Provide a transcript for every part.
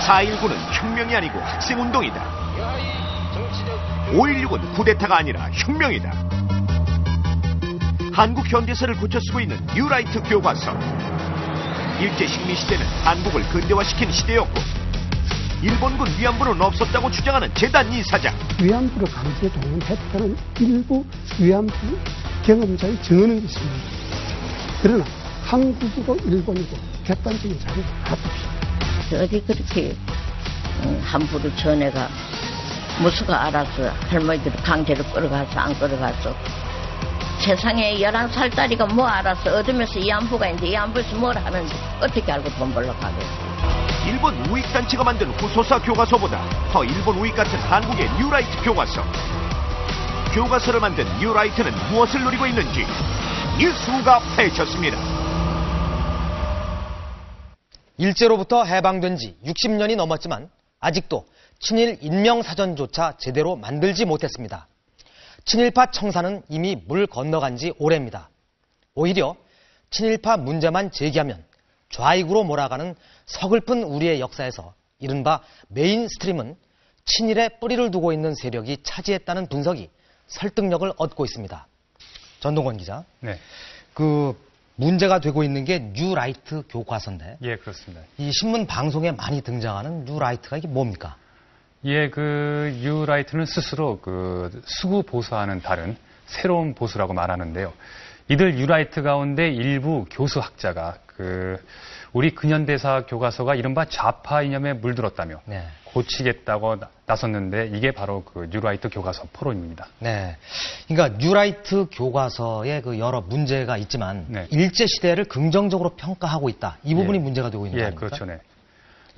4.19는 혁명이 아니고 학생운동이다. 5.16은 쿠데타가 아니라 혁명이다. 한국 현대사를 고쳐 쓰고 있는 뉴라이트 교과서. 일제 식민 시대는 한국을 근대화시킨 시대였고 일본군 위안부는 없었다고 주장하는 재단 이사장. 위안부를 강제 동원했다는 일부 위안부 경험자의 증언은 있습니다. 그러나 한국이고 일본이고 객관적인 자료가 하나도 없습니다. 어디 그렇게 함부로 전해가 무수가 알아서 할머니들이 강제로 끌어가서 안 끌어가서 세상에 11살짜리가 뭐 알아서 얻으면서 위안부가 있는데 위안부에서 뭘 하는지 어떻게 알고 돈 벌러 가겠어. 일본 우익단체가 만든 후소사 교과서보다 더 일본 우익 같은 한국의 뉴라이트 교과서. 교과서를 만든 뉴라이트는 무엇을 노리고 있는지 뉴스가 파헤쳤습니다. 일제로부터 해방된 지 60년이 넘었지만 아직도 친일 인명사전조차 제대로 만들지 못했습니다. 친일파 청사는 이미 물 건너간 지 오래입니다. 오히려 친일파 문제만 제기하면 좌익으로 몰아가는 서글픈 우리의 역사에서 이른바 메인스트림은 친일에 뿌리를 두고 있는 세력이 차지했다는 분석이 설득력을 얻고 있습니다. 전동건 기자. 네. 문제가 되고 있는 게 뉴라이트 교과서인데. 예, 그렇습니다. 이 신문 방송에 많이 등장하는 뉴라이트가 이게 뭡니까? 예, 뉴라이트는 스스로 수구 보수와는 다른 새로운 보수라고 말하는데요. 이들 뉴라이트 가운데 일부 교수학자가 우리 근현대사 교과서가 이른바 좌파 이념에 물들었다며 네. 고치겠다고 나섰는데 이게 바로 뉴라이트 교과서 포럼입니다. 네. 그러니까 뉴라이트 교과서에 여러 문제가 있지만 네. 일제 시대를 긍정적으로 평가하고 있다. 이 부분이 예. 문제가 되고 있는 거 아닙니까? 그렇죠. 네.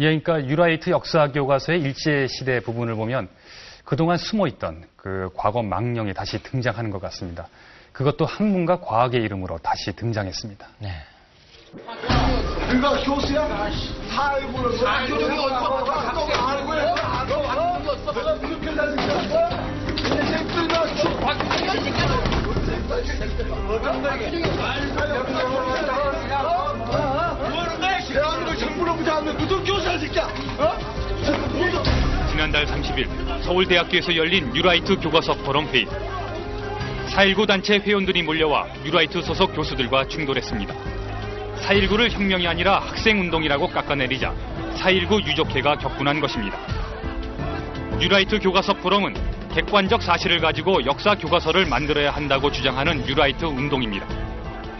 예, 그러니까 뉴라이트 역사 교과서의 일제 시대 부분을 보면 그동안 숨어있던 과거 망령이 다시 등장하는 것 같습니다. 그것도 학문과 과학의 이름으로 다시 등장했습니다. 네. 그가 교수야? 4.19를 교정이 어디서 내가 그렇게 다니까 대한민국 정부로부터 하면 무슨 교사를 새끼야? 지난달 30일 서울대학교에서 열린 뉴라이트 교과서 포럼 회의. 4.19 단체 회원들이 몰려와 뉴라이트 소속 교수들과 충돌했습니다. 4.19를 혁명이 아니라 학생운동이라고 깎아내리자 4.19 유족회가 격분한 것입니다. 뉴라이트 교과서 포럼은 객관적 사실을 가지고 역사 교과서를 만들어야 한다고 주장하는 뉴라이트 운동입니다.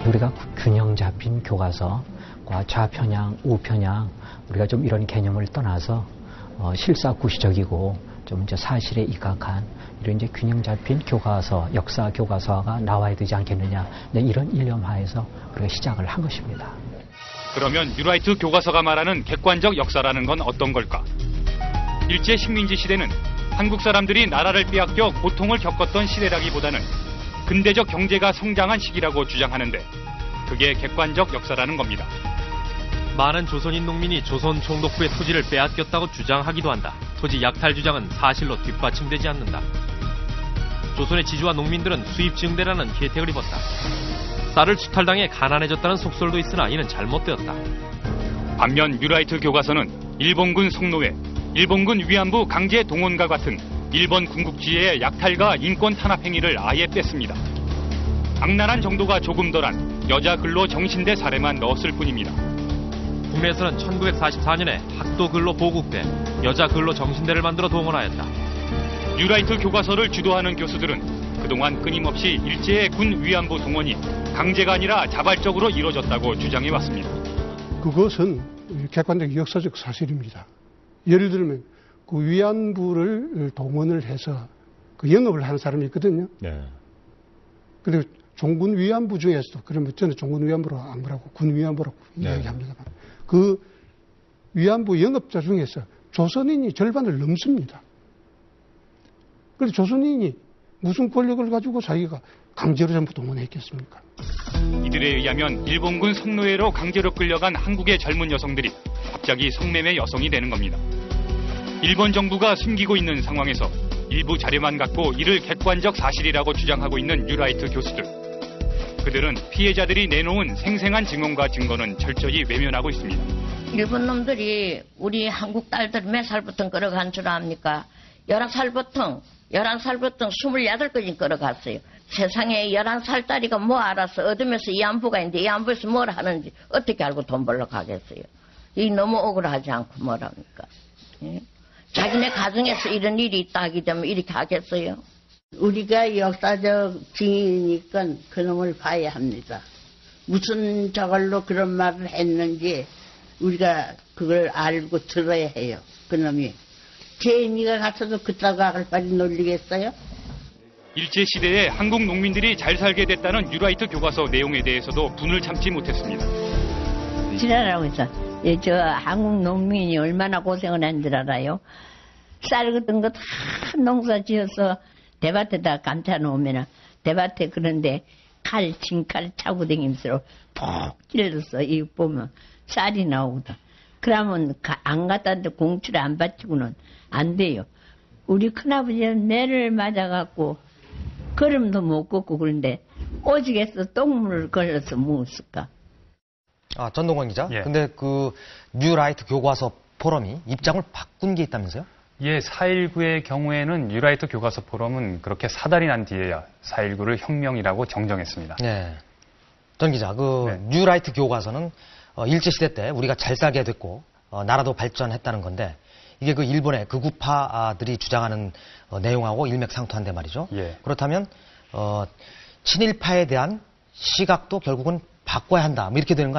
우리가 균형 잡힌 교과서과 좌편향, 우편향, 우리가 좀 이런 개념을 떠나서 실사구시적이고 좀 이제 사실에 입각한 이런 이제 균형 잡힌 교과서, 역사 교과서가 나와야 되지 않겠느냐, 이런 일념하에서 우리가 시작을 한 것입니다. 그러면 뉴라이트 교과서가 말하는 객관적 역사라는 건 어떤 걸까? 일제 식민지 시대는 한국 사람들이 나라를 빼앗겨 고통을 겪었던 시대라기보다는 근대적 경제가 성장한 시기라고 주장하는데 그게 객관적 역사라는 겁니다. 많은 조선인 농민이 조선 총독부의 토지를 빼앗겼다고 주장하기도 한다. 토지 약탈 주장은 사실로 뒷받침되지 않는다. 조선의 지주와 농민들은 수입 증대라는 혜택을 입었다. 쌀을 축탈당해 가난해졌다는 속설도 있으나 이는 잘못되었다. 반면 뉴라이트 교과서는 일본군 성노예, 일본군 위안부 강제 동원과 같은 일본 군국주의의 약탈과 인권 탄압 행위를 아예 뺐습니다. 악랄한 정도가 조금 덜한 여자 근로 정신대 사례만 넣었을 뿐입니다. 국내에서는 1944년에 학도 근로 보국대, 여자 근로 정신대를 만들어 동원하였다. 뉴라이트 교과서를 주도하는 교수들은 그동안 끊임없이 일제의 군 위안부 동원이 강제가 아니라 자발적으로 이루어졌다고 주장해왔습니다. 그것은 객관적 역사적 사실입니다. 예를 들면 위안부를 동원을 해서 영업을 하는 사람이 있거든요. 네. 그리고 종군 위안부 중에서도, 그러면 저는 종군 위안부로 안 그러고 군 위안부라고 이야기합니다만, 그 위안부 영업자 중에서 조선인이 절반을 넘습니다. 그래서 조선인이 무슨 권력을 가지고 자기가 강제로 전부 동원했겠습니까? 이들에 의하면 일본군 성노예로 강제로 끌려간 한국의 젊은 여성들이 갑자기 성매매 여성이 되는 겁니다. 일본 정부가 숨기고 있는 상황에서 일부 자료만 갖고 이를 객관적 사실이라고 주장하고 있는 뉴라이트 교수들. 그들은 피해자들이 내놓은 생생한 증언과 증거는 철저히 외면하고 있습니다. 일본 놈들이 우리 한국 딸들 몇 살부터 끌어간 줄 압니까? 11살부터 28까지 끌어갔어요. 세상에 11살 딸이가 뭐 알아서 어둠에서 이안부가 있는데 이안부에서 뭘 하는지 어떻게 알고 돈 벌러 가겠어요. 이 너무 억울하지 않고 뭐랍니까? 예? 자기네 가정에서 이런 일이 있다 하기 때문에 이렇게 하겠어요? 우리가 역사적 증인이니까 그놈을 봐야 합니다. 무슨 저걸로 그런 말을 했는지 우리가 그걸 알고 들어야 해요. 그놈이. 제인이가 가서도 그따가 빨리 놀리겠어요? 일제시대에 한국 농민들이 잘 살게 됐다는 뉴라이트 교과서 내용에 대해서도 분을 참지 못했습니다. 지랄하고 있어. 저 한국 농민이 얼마나 고생을 한 줄 알아요? 쌀 같은 거 다 농사 지어서 대밭에다 감춰 놓으면 대밭에 그런데 진칼 차고 다니면서 푹 찔러서 이거 보면 쌀이 나오거든. 그러면 안 갖다 데 공치를 안 바치고는 안 돼요. 우리 큰아버지는 매를 맞아갖고 걸음도 못 걷고 그런데 오직에서 똥물을 걸려서 먹었을까? 전동건 기자. 예. 근데 그 뉴라이트 교과서 포럼이 입장을 바꾼 게 있다면서요? 예, 4.19의 경우에는 뉴라이트 교과서 포럼은 그렇게 사달이 난 뒤에야 4.19를 혁명이라고 정정했습니다. 네. 전 기자, 네. 뉴라이트 교과서는 일제시대 때 우리가 잘 살게 됐고 나라도 발전했다는 건데 이게 그 일본의 극우파들이 주장하는 내용하고 일맥상통한데 말이죠. 예. 그렇다면 친일파에 대한 시각도 결국은 바꿔야 한다. 뭐 이렇게 되는 거